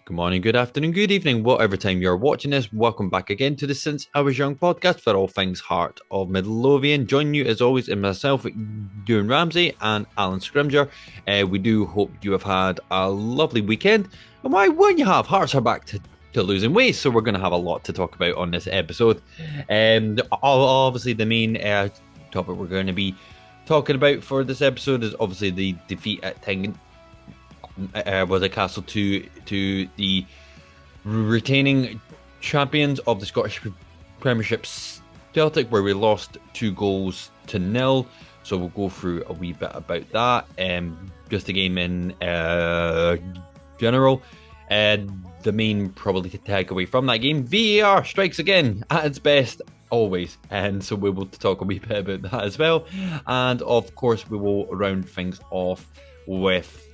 Good morning, good afternoon, good evening, whatever time you're watching this. Welcome back again to the Since I Was Young podcast for all things Heart of Midlothian. Join you as always in myself, Ewan Ramsey and Alan Scrimger. We do hope you have had a lovely weekend. And why wouldn't you have? Hearts are back to losing weight, so we're going to have a lot to talk about on this episode. Obviously, the main topic we're going to be talking about for this episode is obviously the defeat at Tengen was a castle to the retaining champions of the Scottish Premiership, Celtic, where we lost 2-0. So we'll go through a wee bit about that. Just the game in general. The main probably to take away from that game, VAR strikes again at its best always, and so we will talk a wee bit about that as well. And of course we will round things off with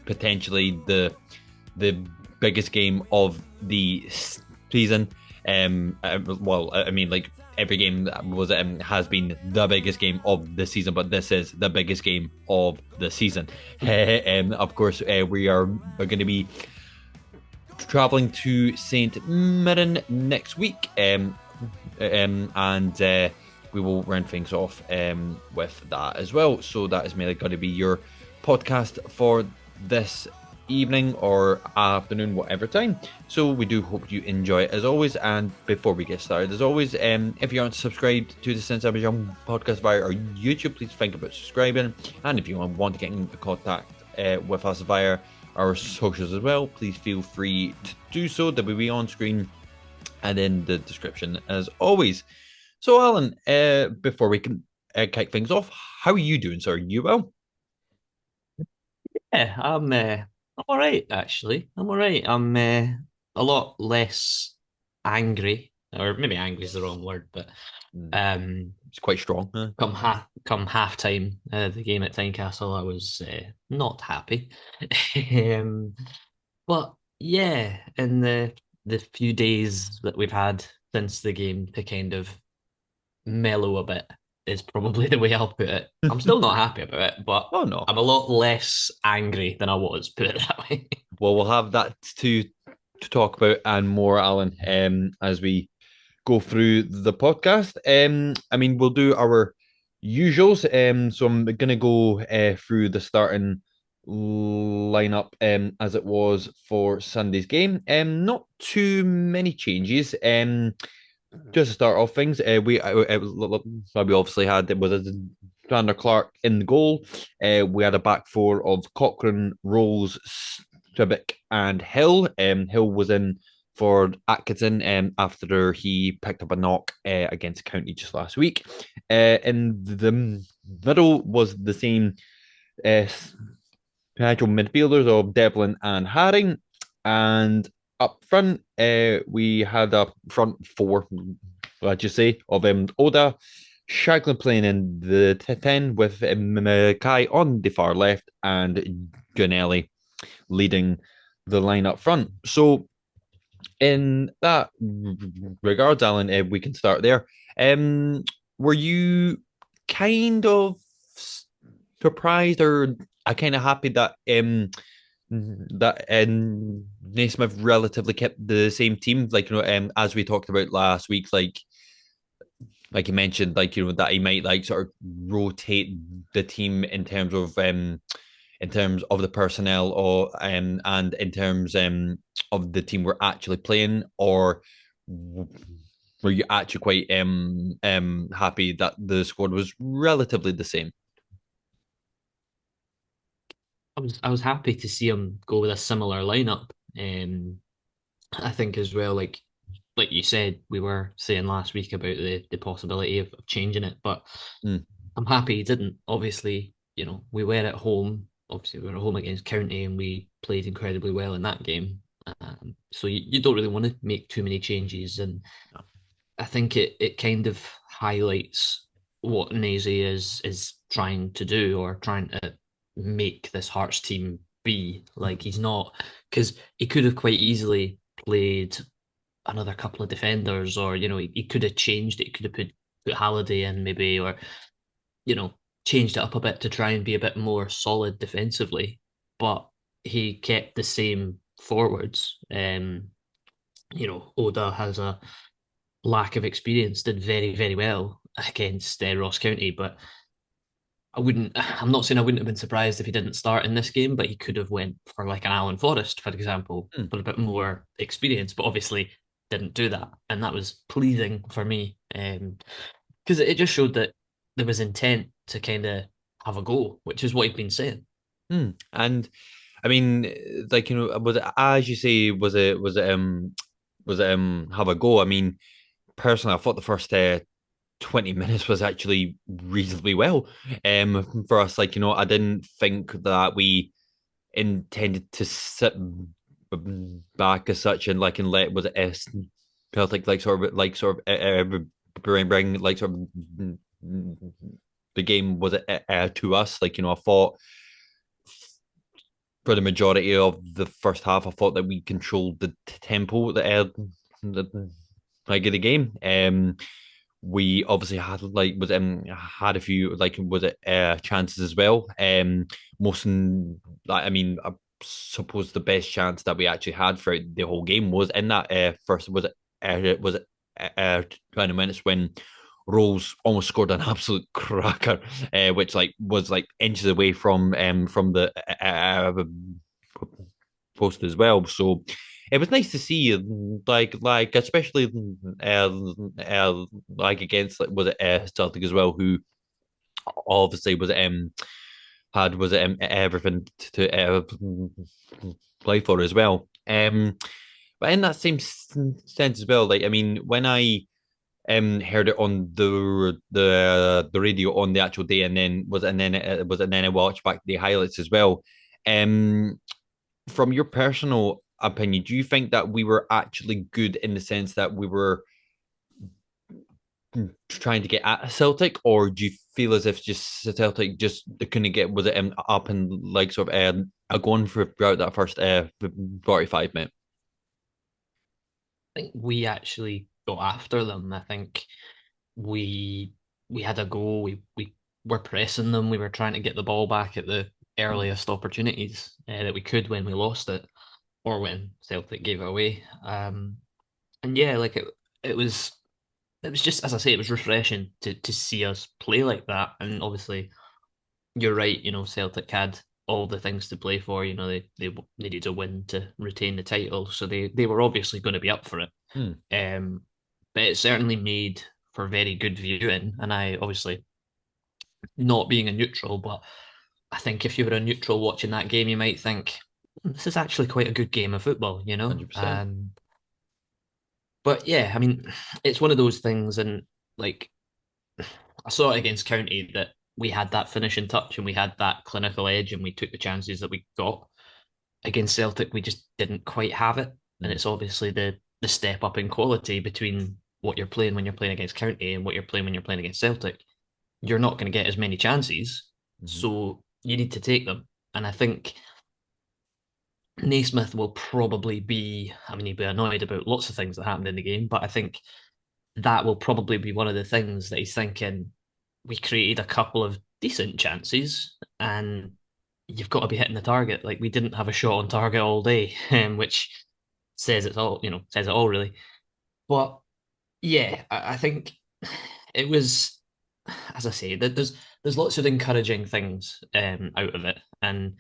potentially the biggest game of the season. Well, I mean, like every game has been the biggest game of the season, but this is the biggest game of the season. Of course, we are going to be traveling to St.Mirren next week, and we will round things off with that as well. So that is mainly going to be your podcast for this evening or afternoon, whatever time. So we do hope you enjoy it as always. And before we get started, as always, if you aren't subscribed to the Since I Was Young podcast via our YouTube, please think about subscribing. And if you want to get in contact with us via our socials as well, please feel free to do so. They will be on screen and in the description as always. So Alan, before we can kick things off, how are you doing, sir? You well? Yeah, I'm all right actually. I'm all right. I'm a lot less angry, or maybe angry is the wrong word, but um, It's quite strong, huh? come half time, the game at Tynecastle, I was not happy. um, but yeah, in the few days that we've had since the game to kind of mellow a bit is probably the way I'll put it. I'm still not happy about it, but Oh no. I'm a lot less angry than I was, put it that way. Well, we'll have that to talk about and more, Alan, as we go through the podcast. I mean, we'll do our usuals. So I'm gonna go through the starting lineup as it was for Sunday's game. Not too many changes. Just to start off things, we obviously had it was Sander Clark in the goal. We had a back four of Cochrane, Rolls, Stribic, and Hill. Hill was in for Atkinson after he picked up a knock against County just last week. In the middle was the same uh, potential midfielders of Devlin and Haring. And up front, we had a front four, let's just say, of Oda, Shaglin playing in the 10 with Mackay on the far left and Janelli leading the line up front. So, in that regards, Alan, we can start there. Were you kind of surprised or kind of happy that Naismith relatively kept the same team, like as we talked about last week, like you mentioned, like that he might like sort of rotate the team in terms of the personnel or and in terms of the team we're actually playing, or were you actually quite happy that the squad was relatively the same? I was happy to see him go with a similar lineup. I think as well, like you said, we were saying last week about the possibility of changing it, but Mm. I'm happy he didn't. Obviously, we were at home. Obviously, we were at home against County, and we played incredibly well in that game. So you don't really want to make too many changes, and I think it kind of highlights what Nazy is trying to do, or trying to make this Hearts team be. Like, he's not, because he could have quite easily played another couple of defenders, or he could have changed it. He could have put Halliday in maybe, or you know changed it up a bit to try and be a bit more solid defensively. But he kept the same forwards. Oda has a lack of experience, did very, very well against Ross County, but I'm not saying I wouldn't have been surprised if he didn't start in this game, but he could have went for like an Alan Forrest, for example, Hmm. for a bit more experience, but obviously didn't do that. And that was pleasing for me. Because it just showed that there was intent to kind of have a go, which is what he'd been saying. Hmm. And I mean, like was it, as you say, was it have a go? I mean, personally, I thought the first 20 minutes was actually reasonably well for us. Like, I didn't think that we intended to sit back as such and let was it Celtic bring like sort of the game was to us. Like, I thought for the majority of the first half, I thought that we controlled the tempo the, like of the game. We obviously had had a few was it chances as well. Most I mean, I suppose the best chance that we actually had for the whole game was in that first was it 20 minutes when Rose almost scored an absolute cracker, which was like inches away from the post as well. So it was nice to see like especially like against like was it Celtic as well, who obviously was everything to play for as well. But in that same sense as well, like I mean, when I heard it on the radio on the actual day, and then I watched back the highlights as well. Um, from your personal opinion, do you think that we were actually good in the sense that we were trying to get at Celtic, or do you feel as if just Celtic just couldn't get was it up and like sort of going throughout that first 45 minutes? I think we actually got after them. I think we we had a go. We were pressing them. We were trying to get the ball back at the earliest opportunities that we could when we lost it, or when Celtic gave it away. And yeah, like it was just as I say, it was refreshing to see us play like that. And obviously, you're right. Celtic had all the things to play for. They needed a win to retain the title, so they were obviously going to be up for it. Hmm. Um, but it certainly made for very good viewing. And I obviously not being a neutral, but I think if you were a neutral watching that game, you might think this is actually quite a good game of football. 100%. But yeah, I mean, it's one of those things, and like I saw it against County that we had that finishing touch and we had that clinical edge and we took the chances that we got. Against Celtic, we just didn't quite have it, and Hmm. it's obviously the step up in quality between what you're playing when you're playing against County and what you're playing when you're playing against Celtic. You're not going to get as many chances, Hmm. so you need to take them. And I think Naismith will probably be, I mean, he'll be annoyed about lots of things that happened in the game, but I think that will probably be one of the things that he's thinking. We created a couple of decent chances, and you've got to be hitting the target. Like we didn't have a shot on target all day, which says it's all, says it all really. But yeah, I think it was, as I say, there's lots of encouraging things out of it, and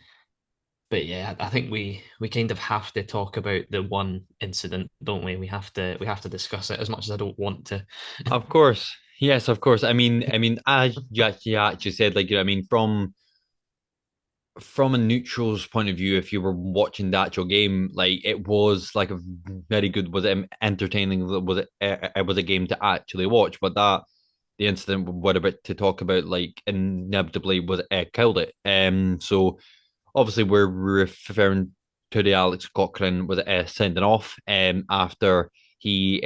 but yeah, I think we kind of have to talk about the one incident, don't we? We have to discuss it as much as I don't want to. Of course, yes, of course. I mean, as you actually said, like I mean, from a neutral's point of view, if you were watching the actual game, like it was like a very good, was it entertaining? It was a game to actually watch, but that the incident what about to talk about like inevitably was killed it. So obviously we're referring to the Alex Cochrane was sending off after he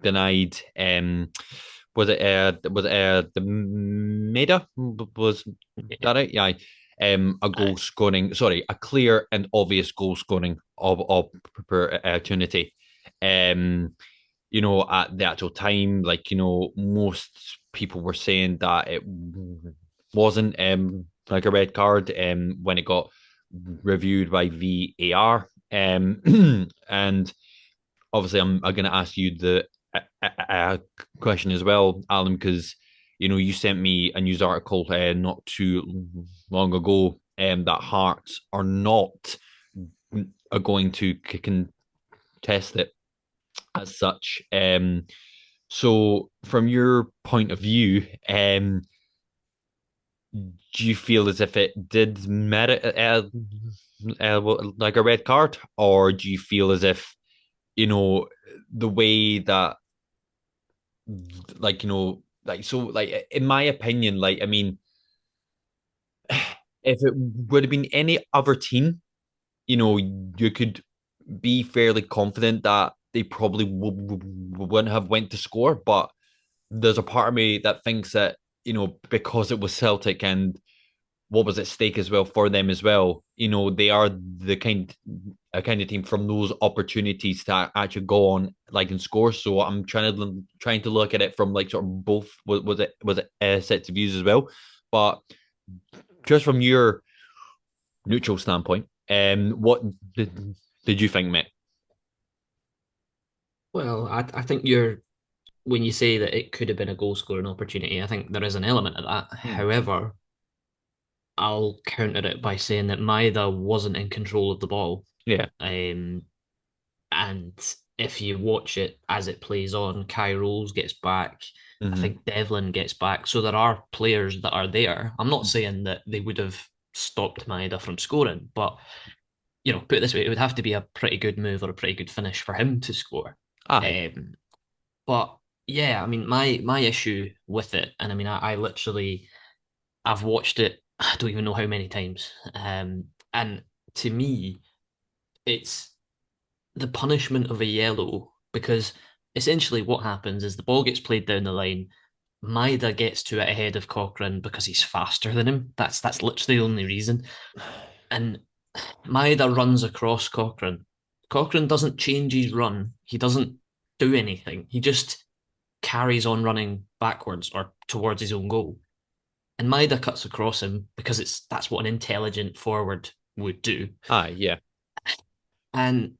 denied the Maida was that it? Yeah, a goal Aye. scoring, sorry, a clear and obvious goal scoring of opportunity. Um, at the actual time, like most people were saying that it wasn't like a red card when it got reviewed by VAR. And obviously, I'm going to ask you the question as well, Alan, because you sent me a news article not too long ago, that Hearts are going to contest it as such. So, from your point of view, do you feel as if it did merit like a red card, or do you feel as if the way that like in my opinion, like I mean, if it would have been any other team, you could be fairly confident that they probably wouldn't have went to score. But there's a part of me that thinks that because it was Celtic and what was at stake as well for them as well. They are the kind of team from those opportunities to actually go on like and score. So I'm trying to look at it from like sort of both was it sets of views as well. But just from your neutral standpoint, what did you think, mate? Well, I think when you say that it could have been a goal scoring opportunity, I think there is an element of that. Hmm. However, I'll counter it by saying that Maeda wasn't in control of the ball. Yeah. Um, and if you watch it as it plays on, Kai Rolls gets back. I Mm-hmm. think Devlin gets back. So there are players that are there. I'm not saying that they would have stopped Maeda from scoring, but put it this way, it would have to be a pretty good move or a pretty good finish for him to score. Aye. Um, but yeah, I mean, my issue with it, and I mean, I literally I've watched it. I don't even know how many times. And to me, it's the punishment of a yellow because essentially what happens is the ball gets played down the line. Maida gets to it ahead of Cochrane because he's faster than him. That's literally the only reason. And Maida runs across Cochrane. Cochrane doesn't change his run. He doesn't do anything. He just carries on running backwards or towards his own goal. And Maida cuts across him because that's what an intelligent forward would do. Aye. Yeah. And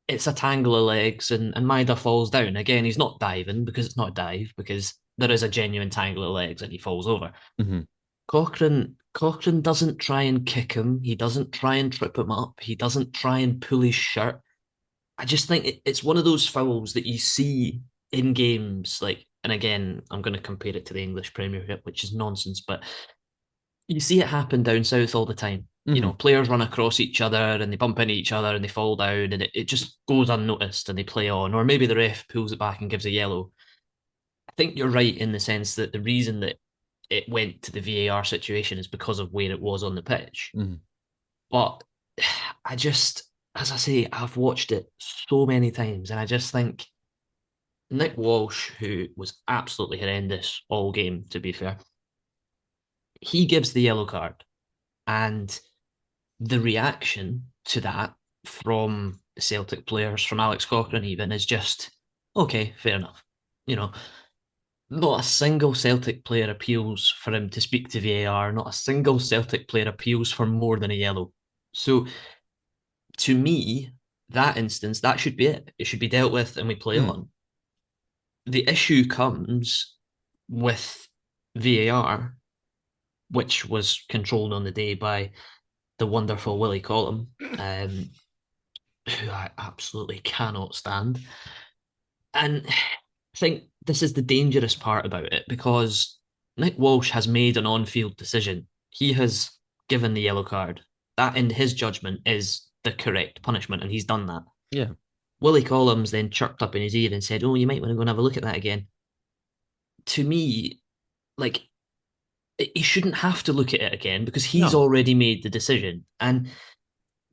it's a tangle of legs, and Maida falls down. Again, he's not diving because it's not a dive, because there is a genuine tangle of legs and he falls over. Mm-hmm. Cochrane doesn't try and kick him. He doesn't try and trip him up. He doesn't try and pull his shirt. I just think it's one of those fouls that you see in games like, and again, I'm going to compare it to the English Premiership, which is nonsense, but you see it happen down south all the time. Mm-hmm. Players run across each other and they bump into each other and they fall down and it just goes unnoticed and they play on. Or maybe the ref pulls it back and gives a yellow. I think you're right in the sense that the reason that it went to the VAR situation is because of where it was on the pitch. Mm-hmm. But I just, as I say, I've watched it so many times and I just think Nick Walsh, who was absolutely horrendous all game, to be fair, he gives the yellow card. And the reaction to that from the Celtic players, from Alex Cochrane even, is just, okay, fair enough. You know, not a single Celtic player appeals for him to speak to VAR. Not a single Celtic player appeals for more than a yellow. So to me, that instance, that should be it. It should be dealt with and we play Mm-hmm. on. The issue comes with VAR, which was controlled on the day by the wonderful Willie Collum, who I absolutely cannot stand. And I think this is the dangerous part about it because Nick Walsh has made an on field decision. He has given the yellow card. That, in his judgment, is the correct punishment, and he's done that. Yeah. Willie Collins then chirped up in his ear and said, "Oh, you might want to go and have a look at that again." To me, like, he shouldn't have to look at it again because he's No. already made the decision. And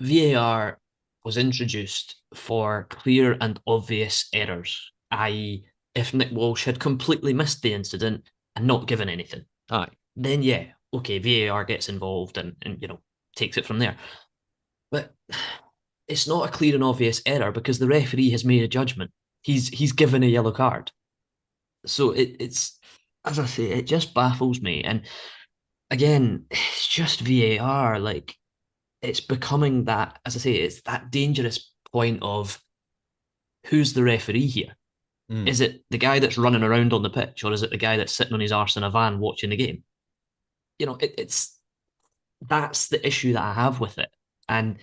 VAR was introduced for clear and obvious errors, i.e., if Nick Walsh had completely missed the incident and not given anything, Aye. then yeah, okay, VAR gets involved and takes it from there. But it's not a clear and obvious error because the referee has made a judgment. He's given a yellow card. So it's as I say, it just baffles me. And again, it's just VAR. Like it's becoming that, as I say, it's that dangerous point of who's the referee here? Mm. Is it the guy that's running around on the pitch, or is it the guy that's sitting on his arse in a van watching the game? It's that's the issue that I have with it. And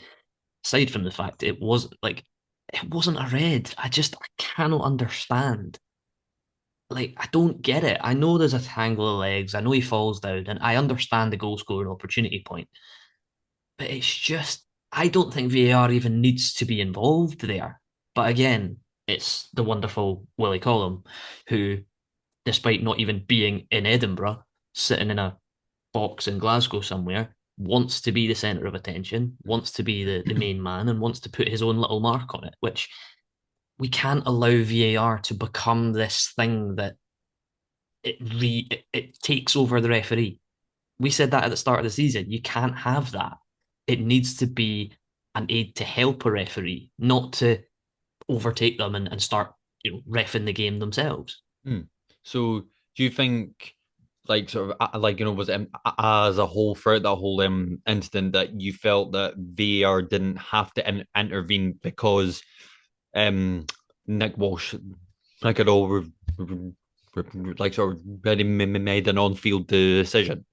aside from the fact it wasn't a red. I cannot understand. Like, I don't get it. I know there's a tangle of legs. I know he falls down, and I understand the goal scoring opportunity point. But it's just, I don't think VAR even needs to be involved there. But again, it's the wonderful Willie Collum, who, despite not even being in Edinburgh, sitting in a box in Glasgow somewhere, wants to be the centre of attention, wants to be the main man, and wants to put his own little mark on it, which we can't allow VAR to become this thing that it takes over the referee. We said that at the start of the season. You can't have that. It needs to be an aid to help a referee, not to overtake them and start refing the game themselves. Mm. So do you think like sort of like was it as a whole throughout that whole incident that you felt that VAR didn't have to intervene because Nick Walsh like had all like sort of already made an on-field decision?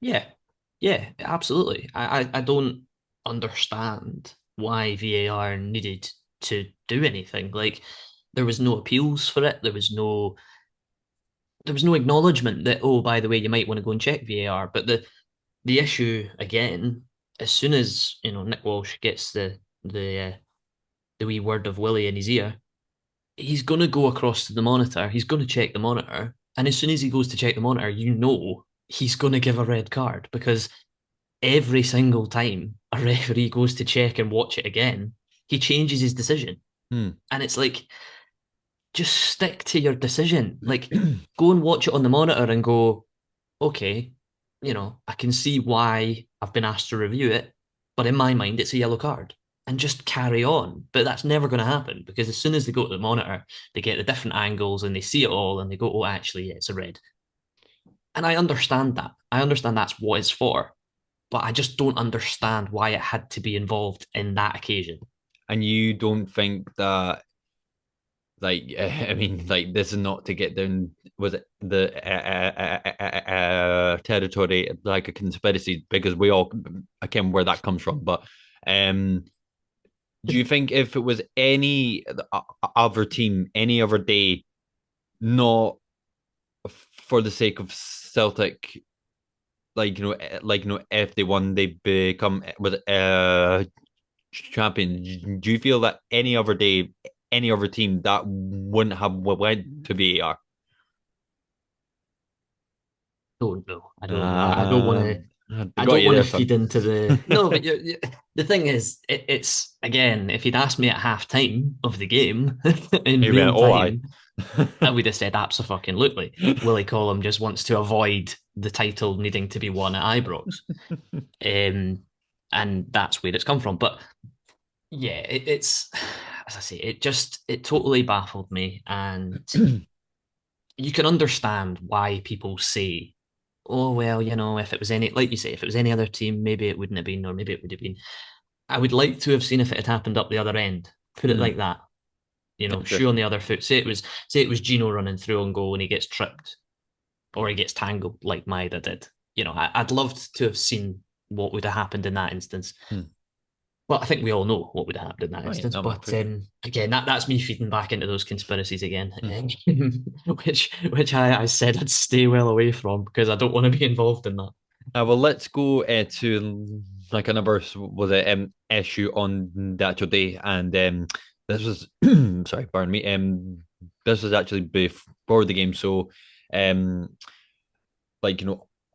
Yeah, yeah, absolutely. I don't understand why VAR needed to do anything. Like, there was no appeals for it. There was no acknowledgement that, oh, by the way, you might want to go and check VAR. But the issue again, as soon as Nick Walsh gets the wee word of Willie in his ear, he's going to go across to the monitor. He's going to check the monitor, and as soon as he goes to check the monitor, he's going to give a red card, because every single time a referee goes to check and watch it again, he changes his decision. Hmm. And it's like, just stick to your decision. Like, go and watch it on the monitor and go, okay, I can see why I've been asked to review it, but in my mind, it's a yellow card. And just carry on. But that's never going to happen, because as soon as they go to the monitor, they get the different angles and they see it all and they go, oh, actually, yeah, it's a red. And I understand that. I understand that's what it's for, but I just don't understand why it had to be involved in that occasion. And you don't think that like I mean like this is not to get down was it the territory like a conspiracy because we all again where that comes from but um do you think if it was any other team any other day not for the sake of Celtic if they won they become was champion. Do you feel that any other day, any other team that wouldn't have went to VAR? Don't know. I don't know. I don't want to. I I got don't you want to there, son. feed into the no, but the thing is, it's again. If you'd asked me at half time of the game in You went, real oh, I. time, I would have said absolutely. Willie Collum just wants to avoid the title needing to be won at Ibrox, and that's where it's come from. But yeah, it's as I say, it totally baffled me, and you can understand why people say, "Oh well, if it was any, like you say, if it was any other team, maybe it wouldn't have been, or maybe it would have been." I would like to have seen if it had happened up the other end. Put it like Mm, that. sure. Shoe on the other foot. Say it was Gino running through on goal and he gets tripped or he gets tangled like Maida did. I'd loved to have seen what would have happened in that instance. Mm. Well, I think we all know what would have happened in that Oh yeah, instance. no, But for sure. again, that's me feeding back into those conspiracies again, Mm. which I said I'd stay well away from because I don't want to be involved in that. Well, let's go to like another was it issue on the actual day, and this was sorry, pardon me. This was actually before the game, so um, like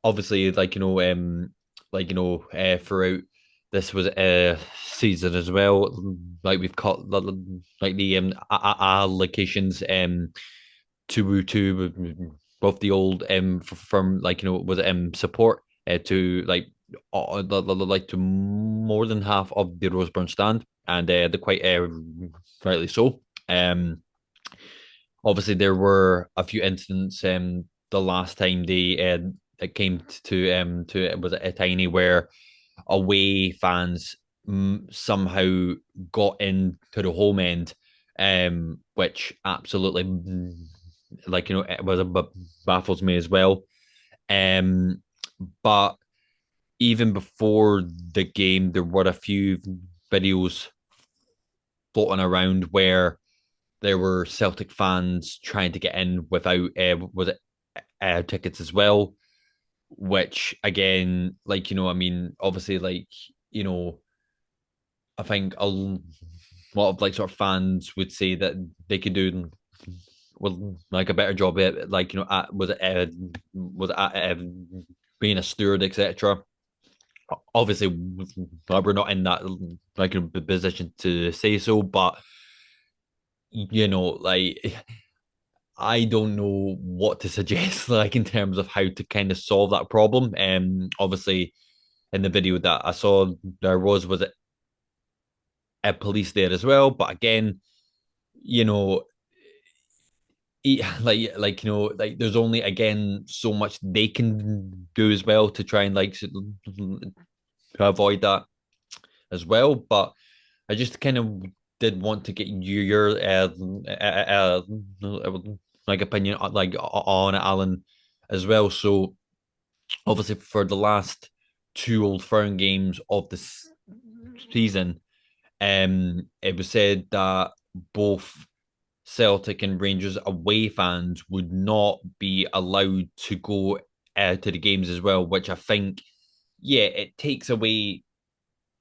obviously throughout this was a season as well like we've caught like the allocations to both the old from was it support to like to more than half of the Roseburn stand and the quite rightly so obviously there were a few incidents the last time they it came to was it a tiny where away fans somehow got into the home end, which absolutely, it was baffles me as well. Um, but even before the game, there were a few videos floating around where there were Celtic fans trying to get in without was it tickets as well, which again, I mean, obviously, I think a lot of sort of fans would say that they could do well a better job at was it being a steward, etc. Obviously, we're not in that position to say so, but like I don't know what to suggest, in terms of how to kind of solve that problem. Obviously, in the video that I saw, there was it a police there as well, but again, you know, there's only again so much they can do as well to try and to avoid that as well. But I just kind of did want to get your opinion on it, Alan, as well. So obviously for the last two Old Firm games of the season, it was said that both Celtic and Rangers away fans would not be allowed to go to the games as well, which I think, yeah, it takes away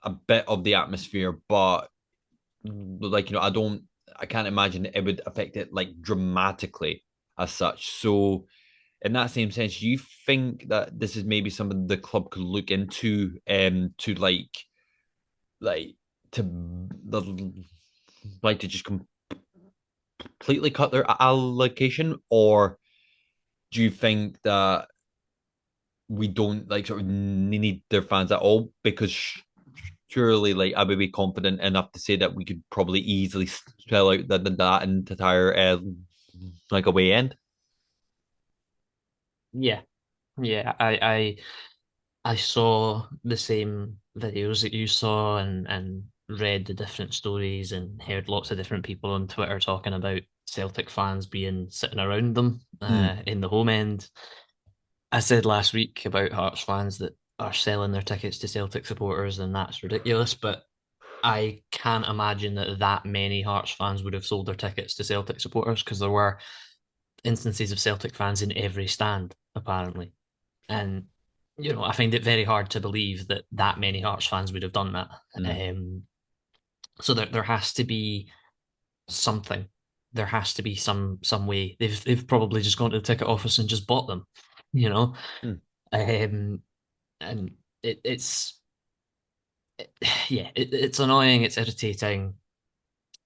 a bit of the atmosphere, but I can't imagine it would affect it dramatically as such. So, in that same sense, do you think that this is maybe something the club could look into, to like to to just completely cut their allocation, or do you think that we don't sort of need their fans at all? Because surely, I would be confident enough to say that we could probably easily sell out that entire away end. Yeah, yeah. I saw the same videos that you saw and read the different stories and heard lots of different people on Twitter talking about Celtic fans being sitting around them Mm, in the home end. I said last week about Hearts fans that are selling their tickets to Celtic supporters, and that's ridiculous. But I can't imagine that that many Hearts fans would have sold their tickets to Celtic supporters because there were instances of Celtic fans in every stand, apparently. And I find it very hard to believe that that many Hearts fans would have done that. mm, So there has to be something. There has to be some way. They've probably just gone to the ticket office and just bought them, you know. mm, Um, and yeah, it's annoying. It's irritating.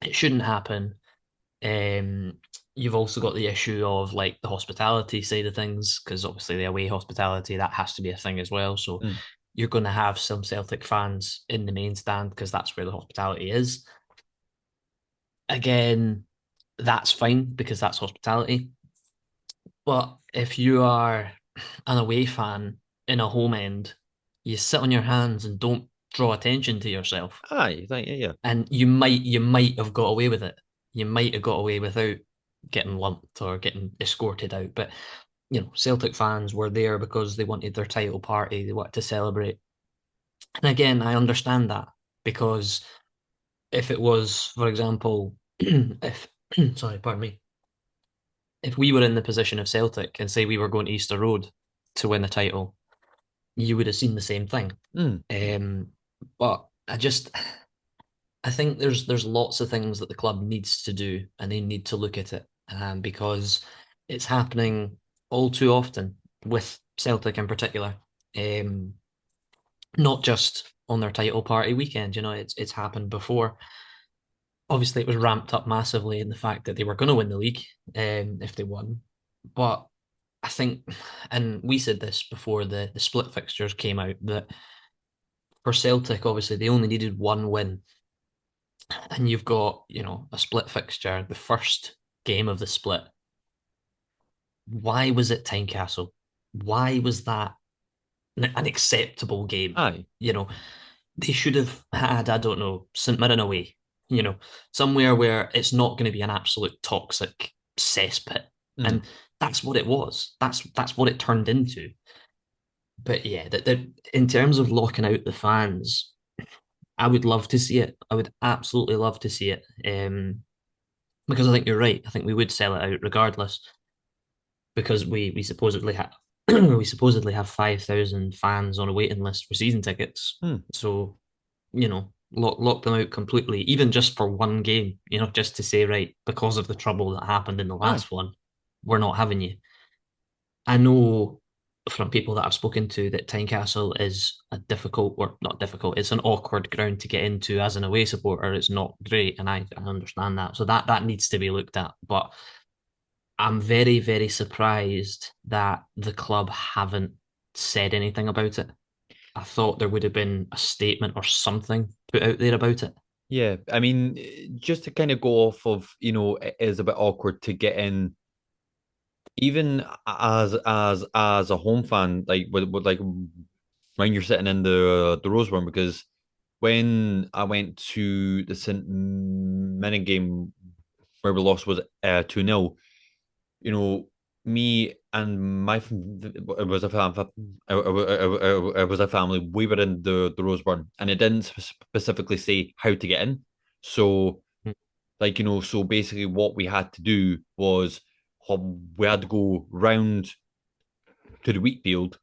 It shouldn't happen. Um, you've also got the issue of the hospitality side of things, because obviously the away hospitality that has to be a thing as well. So mm, you're going to have some Celtic fans in the main stand because that's where the hospitality is. Again, that's fine because that's hospitality. But if you are an away fan in a home end, you sit on your hands and don't draw attention to yourself. aye, yeah, yeah. And you might have got away with it. You might have got away without getting lumped or getting escorted out. But Celtic fans were there because they wanted their title party, they wanted to celebrate. And again, I understand that because if it was, for example, if sorry, pardon me, if we were in the position of Celtic and say we were going to Easter Road to win the title, you would have seen the same thing. Mm, But I think there's lots of things that the club needs to do, and they need to look at it, because it's happening all too often with Celtic in particular. Um, Not just on their title party weekend. It's happened before. Obviously, it was ramped up massively in the fact that they were going to win the league, if they won. But I think, and we said this before the split fixtures came out, that for Celtic, obviously they only needed one win, and you've got a split fixture, the first game of the split. Why was it Tynecastle? Why was that an acceptable game? aye. You know, they should have had, I don't know, St. Mirren away, you know, somewhere where it's not going to be an absolute toxic cesspit. Mm. And that's what it was. That's what it turned into. But yeah, in terms of locking out the fans, I would love to see it. I would absolutely love to see it. Because I think you're right. I think we would sell it out regardless because we supposedly have we supposedly have 5,000 fans on a waiting list for season tickets. Mm. So, lock them out completely, even just for one game, just to say, right, because of the trouble that happened in the Aye. last one, we're not having you. I know from people that I've spoken to that Tynecastle is a difficult, or not difficult, it's an awkward ground to get into as an away supporter. It's not great, and I understand that. So that needs to be looked at. But I'm very, very surprised that the club haven't said anything about it. I thought there would have been a statement or something put out there about it. Yeah, I mean, just to kind of go off of, it is a bit awkward to get in, even as a home fan, like with like when you're sitting in the Roseburn, because when I went to the St. Mirren game where we lost was 2-0, you know, me and my it was a it was a family. We were in the Roseburn, and it didn't specifically say how to get in. So, like so basically, what we had to do was we had to go round to the wheat field.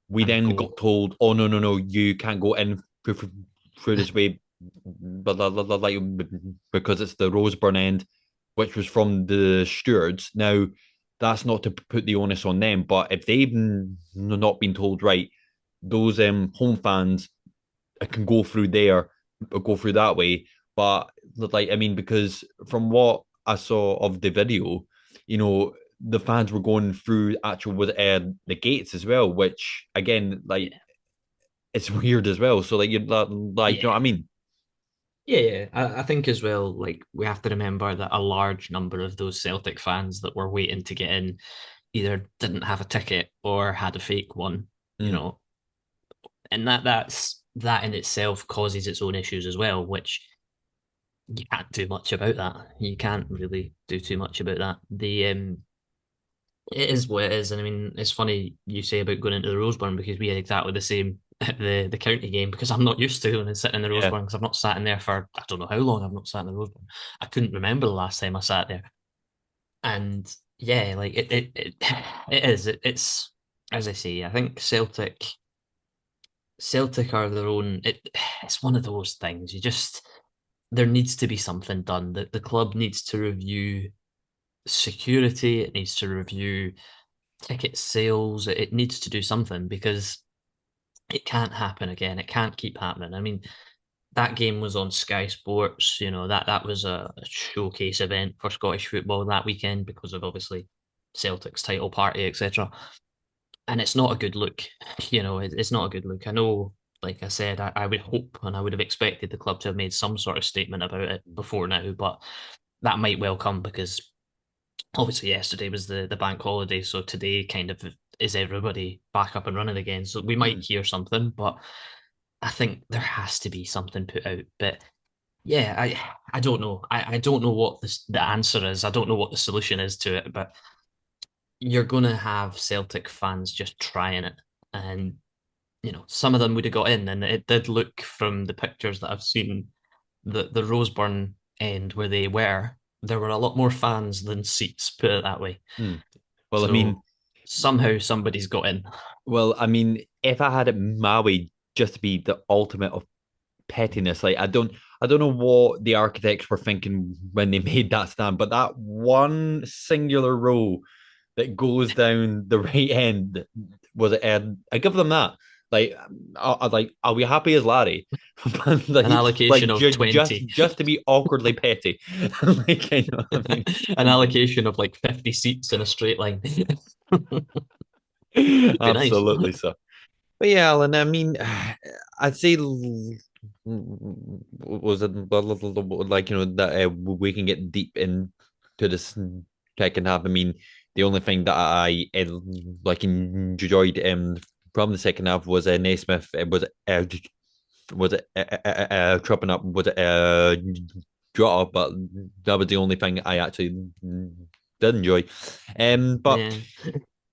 We And then go. got told, "Oh no, no, no, you can't go in through this way, but like because it's the Roseburn end, which was from the stewards." Now, that's not to put the onus on them, but if they've not been told right, those home fans can go through there, or go through that way. But like, I mean, because from what I saw of the video, the fans were going through actual with the gates as well, which again, like, Yeah. it's weird as well. So like, you like, you know Yeah. what I mean? Yeah, yeah. I think as well, like we have to remember that a large number of those Celtic fans that were waiting to get in either didn't have a ticket or had a fake one, Mm. and that in itself causes its own issues as well, which you can't do much about that. You can't really do too much about that. It is what it is, and I mean, it's funny you say about going into the Roseburn because we had exactly the same at the county game because I'm not used to going and sitting in the Yeah. Roseburn because I've not sat in there for I don't know how long I've not sat in the Roseburn. I couldn't remember the last time I sat there, and yeah, like it is. It's as I say, I think Celtic are their own. It's one of those things. There needs to be something done. That the club needs to review security. It needs to review ticket sales. It needs to do something because it can't happen again. It can't keep happening. I mean, that game was on Sky Sports. That was a showcase event for Scottish football that weekend because of obviously Celtic's title party, etc. And it's not a good look. It's not a good look. I know, like I said, I would hope and I would have expected the club to have made some sort of statement about it before now, but that might well come because obviously yesterday was the bank holiday, so today kind of is everybody back up and running again. So we might Mm. hear something, but I think there has to be something put out. But yeah, I don't know. I don't know what the answer is. I don't know what the solution is to it, but you're gonna have Celtic fans just trying it. And some of them would have got in, and it did look from the pictures that I've seen, the Roseburn end where they were, there were a lot more fans than seats, put it that way. Mm. Well, I mean, So somehow somebody's got in. if I had it my way, just to be the ultimate of pettiness. Like, I don't know what the architects were thinking when they made that stand, but that one singular row that goes down the right end was it. I give them that. Like, like, are we happy as Larry? An allocation of 20, just to be awkwardly petty. Like, I know what I an allocation of like 50 seats in a straight line. mean, Would be nice. absolutely so. But yeah, Alan, I mean, I'd say was it like that we can get deep into this second half. I mean, the only thing that I like enjoyed from the second half was Naismith. It was was it tripping up, was it draw, but that was the only thing I actually did enjoy. But Yeah,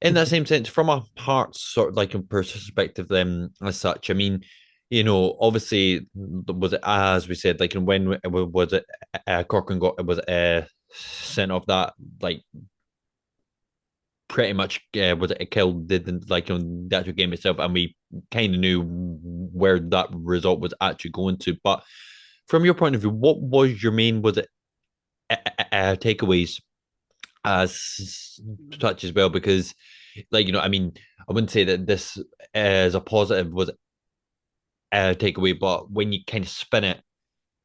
in that same sense, from a Hearts sort of like a perspective, as such, I mean, obviously, was it as we said, like, and when was it? Corcoran got was sent off that like pretty much was it killed did like the actual game itself, and we kind of knew where that result was actually going to. But from your point of view, what was your main was it takeaways as such as well? Because like I mean, I wouldn't say that this is a positive was a takeaway, but when you kind of spin it,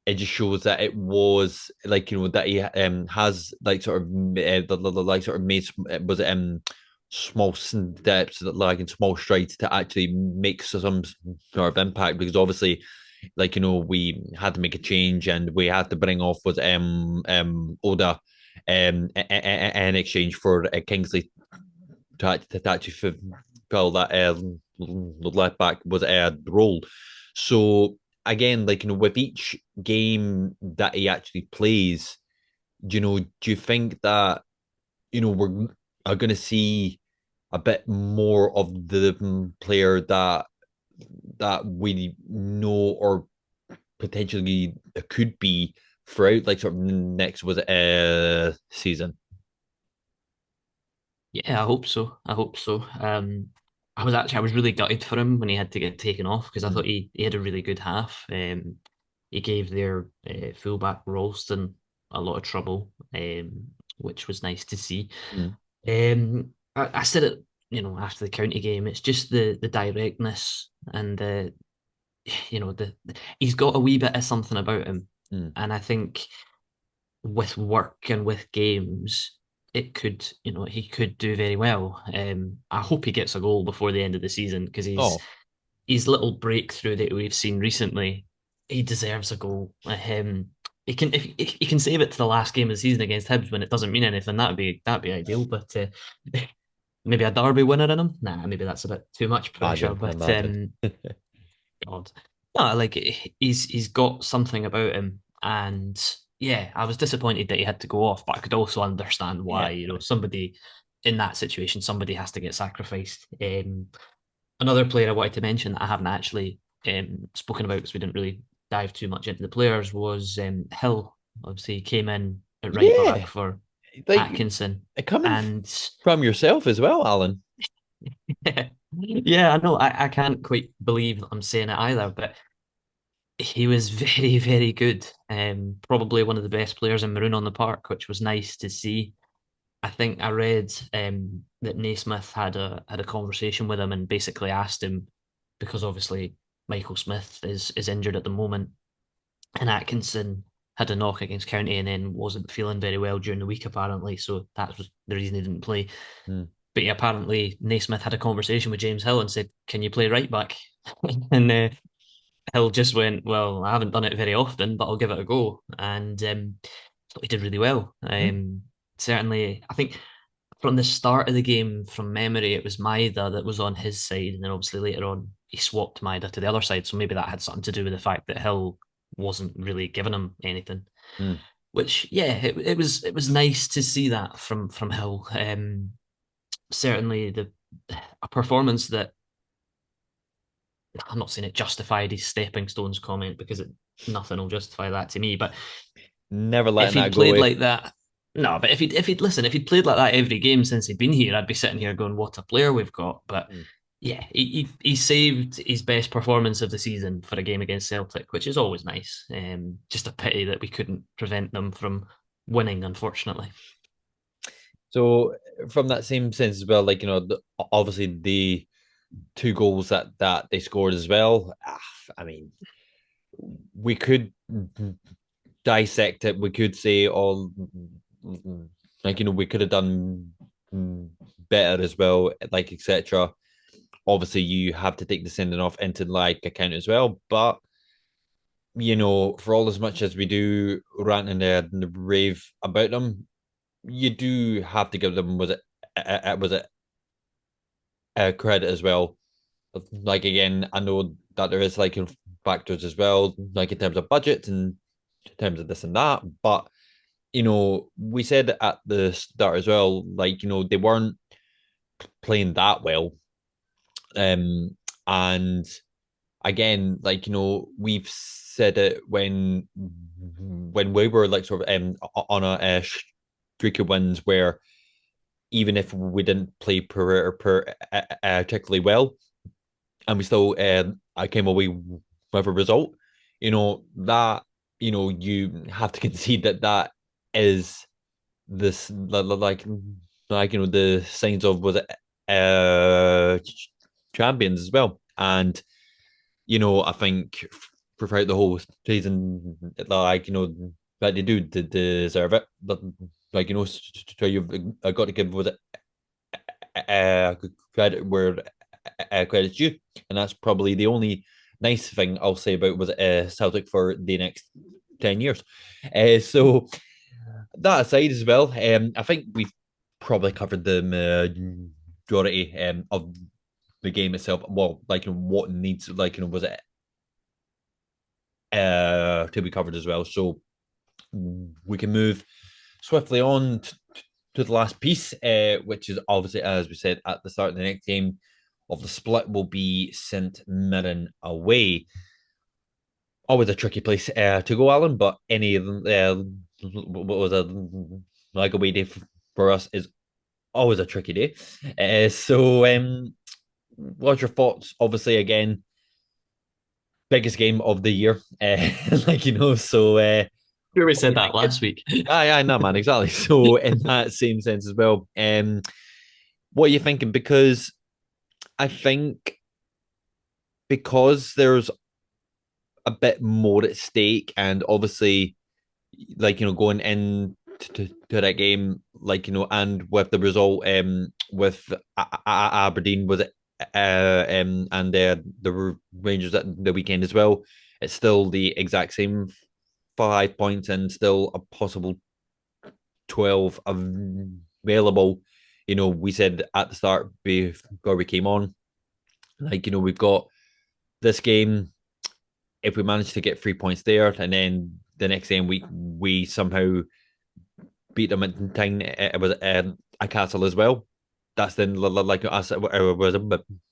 it just shows that it was like that he has like sort of like sort of made was it small steps like in small strides to actually make some sort of impact, because obviously like we had to make a change and we had to bring off was Oda in exchange for Kingsley to actually fulfill that left back was a role. So again, like with each game that he actually plays, do you think that we're are going to see a bit more of the player that we know or potentially could be throughout like sort of next was it season? yeah, I hope so. I hope so. I was really gutted for him when he had to get taken off because I thought Mm, he had a really good half. He gave their fullback Ralston a lot of trouble, which was nice to see. mm. I said it, after the county game. It's just the directness and he's got a wee bit of something about him, Mm. and I think with work and with games, it could, he could do very well. I hope he gets a goal before the end of the season because Oh, his little breakthrough that we've seen recently, he deserves a goal. He can if he can save it to the last game of the season against Hibs when it doesn't mean anything, that'd be ideal. But maybe a derby winner in him. Nah, maybe that's a bit too much pressure. imagine, But imagine. God, no, like he's got something about him, and yeah, I was disappointed that he had to go off, but I could also understand why. Yeah. Somebody in that situation, somebody has to get sacrificed. Another player I wanted to mention that I haven't actually spoken about because we didn't really dive too much into the players was Hill. Obviously, he came in at right back Yeah. for Like Atkinson, coming and from yourself as well, Alan. yeah, I know I can't quite believe I'm saying it either, but he was very, very good. Probably one of the best players in Maroon on the Park, which was nice to see. I think I read that Naismith had a conversation with him and basically asked him because obviously Michael Smith is injured at the moment, and Atkinson had a knock against County and then wasn't feeling very well during the week apparently, so that was the reason he didn't play. Mm. But yeah, apparently Naismith had a conversation with James Hill and said, "Can you play right back?" and Hill just went, "Well, I haven't done it very often, but I'll give it a go." And thought he did really well. Mm. Certainly, I think from the start of the game, from memory, it was Maida that was on his side, and then obviously later on he swapped Maida to the other side. So maybe that had something to do with the fact that Hill wasn't really giving him anything. Mm. Which, yeah, it was nice to see that from Hill. Certainly, the a performance that I'm not saying it justified his stepping stones comment because nothing will justify that to me. But Never if letting he'd that go played away. like that, no. But if he'd played like that every game since he'd been here, I'd be sitting here going, "What a player we've got!" But Mm. yeah, he saved his best performance of the season for a game against Celtic, which is always nice. Just a pity that we couldn't prevent them from winning, unfortunately. So from that same sense as well, like obviously the two goals that they scored as well. I mean, we could dissect it. We could say all like we could have done better as well, like etc. Obviously, you have to take the sending off into like account as well, but for all as much as we do rant and rave about them, you do have to give them was it credit as well. Like again, I know that there is like factors as well, like in terms of budget and in terms of this and that. But we said at the start as well, like they weren't playing that well. And again, like we've said it when we were like sort of on a streak of wins where even if we didn't play particularly well, and we still I came away with a result, that you have to concede that is this like the signs of was it champions as well. And I think throughout the whole season, like that they do deserve it. But like so you've got to give was it credit where credit's due, and that's probably the only nice thing I'll say about was Celtic for the next 10 years. So that aside as well, I think we've probably covered the majority of the game itself. Well, like what needs, like was it to be covered as well. So we can move swiftly on to the last piece, which is obviously, as we said at the start of the next game of the split, will be St. Mirren away. Always a tricky place to go, Alan, but any of them, what was a like away day for us is always a tricky day. What's your thoughts? Obviously, again, biggest game of the year, so Sure, we what are said you that thinking? last week. Yeah, no, man, exactly. So, in that same sense as well, what are you thinking? Because I think because there's a bit more at stake, and obviously, like going in to that game, like and with the result, with Aberdeen was it, and the Rangers at the weekend as well. It's still the exact same 5 points and still a possible 12 available. We said at the start before we came on, like, we've got this game. If we manage to get 3 points there, and then the next game we somehow beat them at time, it was a castle as well. That's then like us was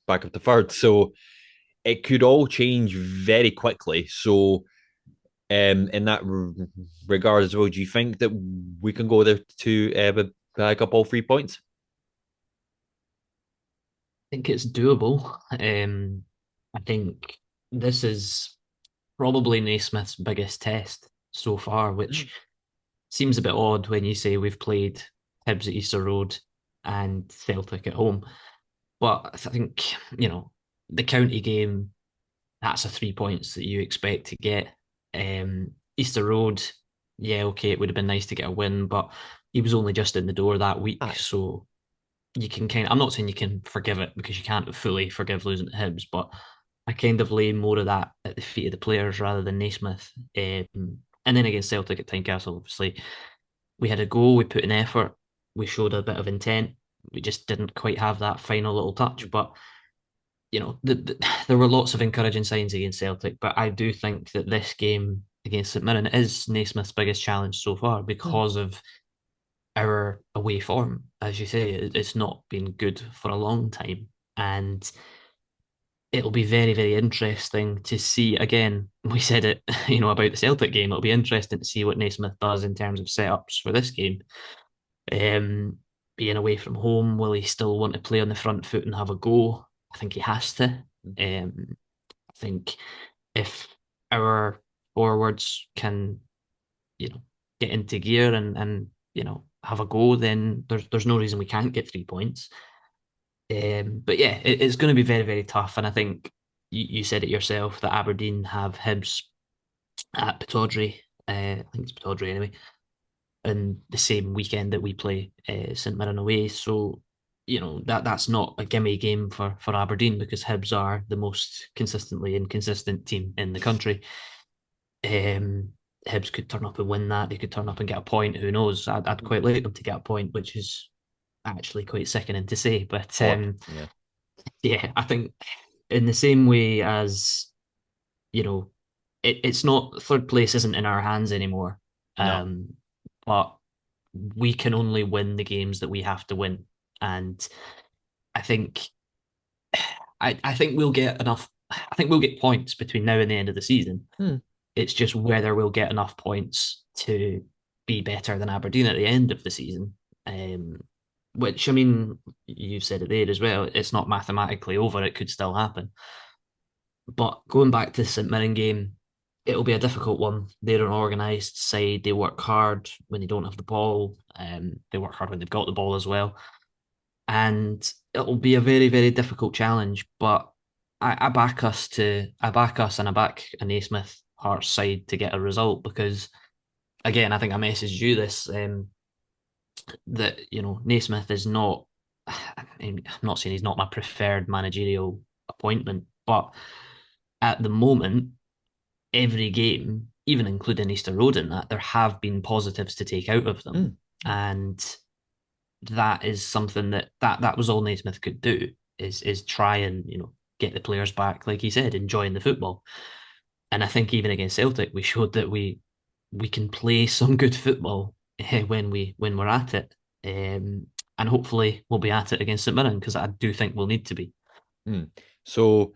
back up to third. So it could all change very quickly. So in that regard as well, do you think that we can go there to back up all 3 points? Think it's doable. I think this is probably Naismith's biggest test so far, which seems a bit odd when you say we've played Hibs at Easter Road and Celtic at home. But I think, the county game, that's a 3 points that you expect to get. Easter Road, yeah, okay, it would have been nice to get a win, but he was only just in the door that week, Aye. so you can I'm not saying you can forgive it because you can't fully forgive losing to Hibs, but I kind of lay more of that at the feet of the players rather than Naismith. And then against Celtic at Tynecastle, obviously, we had a goal, we put in effort, we showed a bit of intent. We just didn't quite have that final little touch. But, there were lots of encouraging signs against Celtic, but I do think that this game against St Mirren is Naismith's biggest challenge so far because of our away form. As you say, it's not been good for a long time. And it'll be very, very interesting to see. Again, we said it, about the Celtic game. It'll be interesting to see what Naismith does in terms of setups for this game. Um, Being away from home, will he still want to play on the front foot and have a go? I think he has to. I think if our forwards can, get into gear and have a go, then there's no reason we can't get 3 points. But yeah, it's going to be very, very tough. And I think you said it yourself that Aberdeen have Hibs at Pittodrie. I think it's Pittodrie anyway, and the same weekend that we play St Mirren away. So that's not a gimme game for Aberdeen because Hibs are the most consistently inconsistent team in the country. Um, Hibs could turn up and win that. They could turn up and get a point. Who knows? I'd quite like them to get a point, which is actually quite sickening to say. But Odd, yeah. yeah, I think in the same way as it's not, third place isn't in our hands anymore. No. But we can only win the games that we have to win. And I think I think we'll get enough. I think we'll get points between now and the end of the season. Hmm. It's just whether we'll get enough points to be better than Aberdeen at the end of the season. Which, I mean, you've said it there as well. It's not mathematically over. It could still happen. But going back to the St Mirren game, it'll be a difficult one. They're an organised side. They work hard when they don't have the ball. They work hard when they've got the ball as well. And it'll be a very, very difficult challenge. But I back us and I back a Naismith Hearts side to get a result because, again, I think I messaged you this that Naismith is not. I'm not saying he's not my preferred managerial appointment, but at the moment, every game, even including Easter Road in that, there have been positives to take out of them. And that is something that was all Naismith could do is try and get the players back, like he said, enjoying the football. And I think even against Celtic, we showed that we can play some good football when we're at it. And hopefully we'll be at it against St Mirren because I do think we'll need to be. So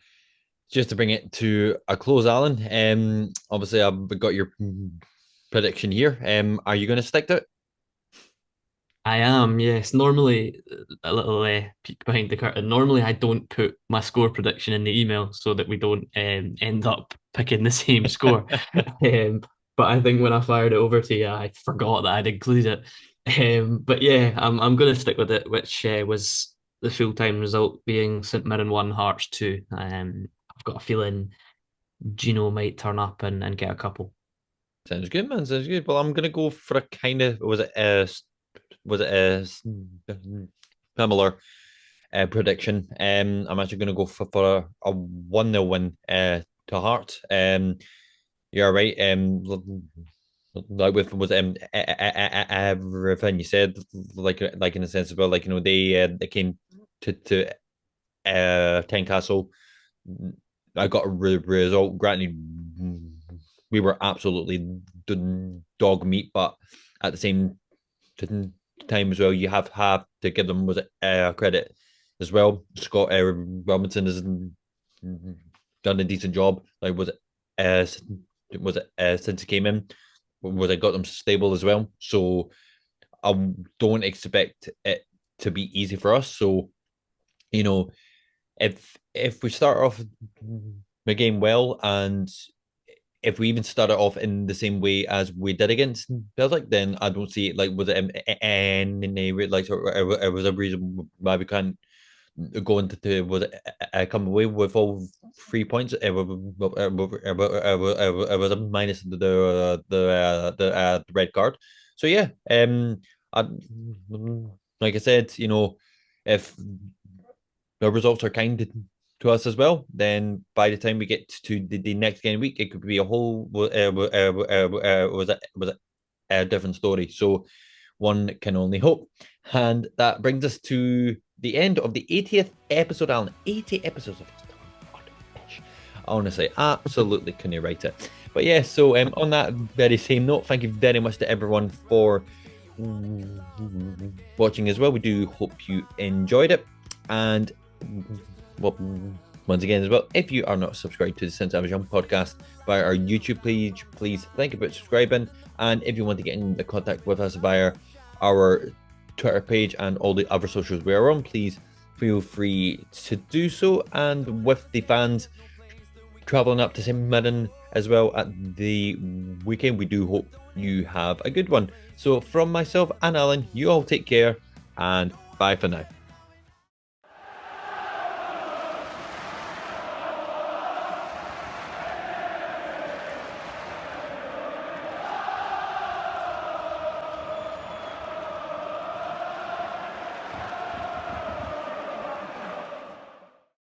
just to bring it to a close, Alan, obviously I've got your prediction here. Are you going to stick to it? I am, yes. Normally, a little peek behind the curtain. Normally, I don't put my score prediction in the email so that we don't end up picking the same score. But I think when I fired it over to you, I forgot that I'd included it. But yeah, I'm going to stick with it, which was the full-time result being St Mirren 1, Hearts 2. I've got a feeling Gino might turn up and get a couple. Sounds good, man. Sounds good. Well, I'm going to go for a kind of, was it a similar prediction? I'm actually going to go for a 1-0 win to Hearts. You're right. Like with was everything you said, like in a sense as well, like they came to Tynecastle. I got a result. Granted, we were absolutely dog meat, but at the same time as well, you have to give them credit as well. Scott Robinson has done a decent job. Like since he came in, was it got them stable as well. So I don't expect it to be easy for us. So if we start off the game well, and if we even start it off in the same way as we did against Celtic, then I don't see it like was it any like it was a reason why we can't go into was it come away with all 3 points. It was a minus the red card. So yeah, I, like I said, if the results are kind to us as well, then by the time we get to the next game week, it could be a whole was a different story. So one can only hope. And that brings us to the end of the 80th episode, Alan. 80 episodes of honestly, absolutely couldn't write it. But yeah, so on that very same note, thank you very much to everyone for watching as well. We do hope you enjoyed it. And well, once again as well, if you are not subscribed to the St. Mirren podcast via our YouTube page, please think about subscribing. And if you want to get in contact with us via our Twitter page and all the other socials we are on, please feel free to do so. And with the fans traveling up to St. Mirren as well at the weekend, we do hope you have a good one. So from myself and Alan, you all take care and bye for now.